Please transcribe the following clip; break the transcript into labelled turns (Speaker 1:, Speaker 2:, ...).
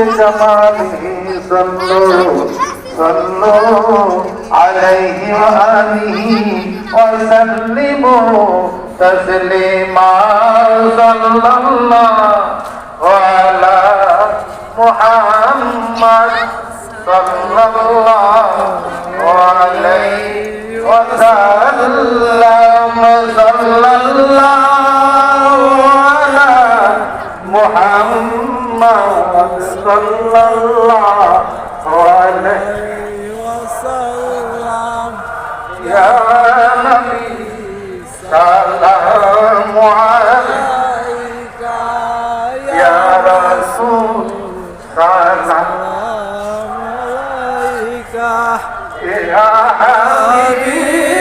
Speaker 1: جماله صلوا عليه وآله وسلموا تسليما صلى الله على محمد صلى الله عليه وسلم صلى الله على محمد صلى الله عليه
Speaker 2: وسلم
Speaker 1: يا نبي سلام عليك يا رسول سلام
Speaker 2: عليك
Speaker 1: يا حبيب